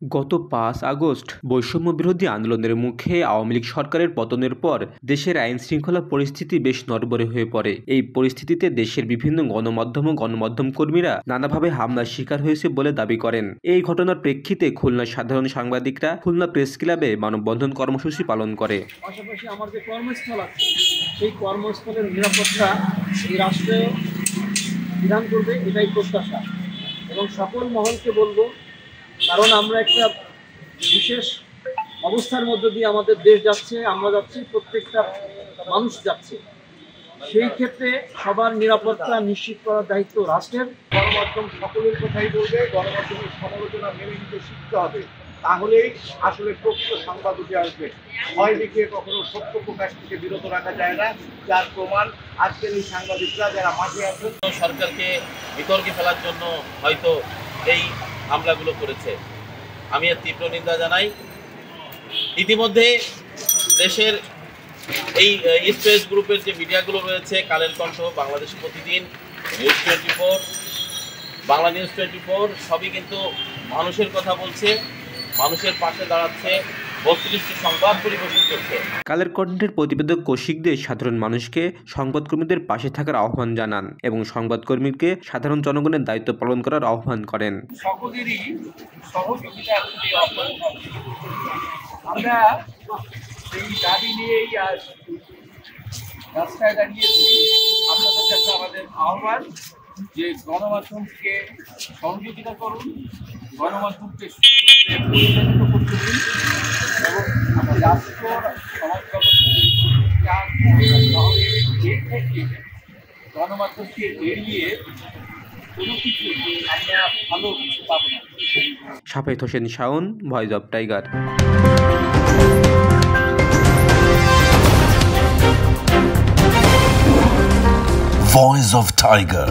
গত ৫ আগস্ট বৈষম্যবিরোধী আন্দোলনের মুখে আওয়ামী লীগ সরকারের পতনের পর দেশের আইনশৃঙ্খলা পরিস্থিতি বেশ নড়বড়ে হয়ে পড়ে। এই পরিস্থিতিতে দেশের বিভিন্ন গণমাধ্যম ও গণমাধ্যম কর্মীরা নানাভাবে হামলার শিকার হয়েছে বলে দাবি করেন। এই ঘটনার প্রেক্ষিতে খুলনার সাধারণ সাংবাদিকরা খুলনা প্রেস ক্লাবে মানববন্ধন কর্মসূচি পালন করে। পাশাপাশি আমার যে কর্মস্থল আছে সেই কর্মস্থলের নিরাপত্তা এই রাষ্ট্রে বিধান করবে, এটাই প্রত্যাশা। এবং সকল মহলকে বলবো, কারণ আমরা একটা বিশেষ অবস্থার মধ্য দিয়ে আমাদের দেশ যাচ্ছে, আমরা যাচ্ছি, প্রত্যেকটা মানুষ যাচ্ছে। সেই ক্ষেত্রে সবার নিরাপত্তা নিশ্চিত করার দায়িত্ব রাষ্ট্রের। গণমাধ্যম সকলের কথাই বলবে, গণমাধ্যমের সমালোচনা মেনে নিতে শিখতে হবে, তাহলেই আসলে প্রকৃত সংবাদ উঠে আসবে। ভয় দেখিয়ে কখনো সত্য প্রকাশ থেকে বিরত রাখা যায় না, যার প্রমাণ আজকের এই সাংবাদিকরা যারা মাঠে আছেন। সরকারকে বিতর্কে ফেলার জন্য হয়তো এই হামলাগুলো করেছে, আমি এর তীব্র নিন্দা জানাই। ইতিমধ্যে দেশের এই স্পেস গ্রুপের যে মিডিয়াগুলো রয়েছে, কালের কণ্ঠ, বাংলাদেশ প্রতিদিন, নিউজ 24, বাংলা নিউজ 24, সবই কিন্তু মানুষের কথা বলছে, মানুষের পাশে দাঁড়াচ্ছে, বস্তুনিষ্ঠ সংবাদ পরিবেশন করছে। কালের কণ্ঠের প্রতিবেদক কৌশিক দে সাধারণ মানুষকে সংবাদকর্মীদের পাশে থাকার আহ্বান জানান এবং সংবাদকর্মীকে সাধারণ জনগণের দায়িত্ব পালন করার আহ্বান করেন। সকলেরই সহযোগিতা খুবই অপরিহার্য। আমরা এই দাবি নিয়েই আজ রাস্তায় দাঁড়িয়েছি। আপনাদের কাছে আমাদের আহ্বান যে গণমাধ্যমকে সহযোগিতা করুন, গণমাধ্যমকে পরিচালিত করতে দিন এবং রাষ্ট্র সমাজ ব্যবস্থা এর থেকে গণমাধ্যমকে এড়িয়ে কোনো কিছু আমরা ভালো কিছু পাবো না। Shafet Hossain Shaon, voice of Tiger. Voice of Tiger.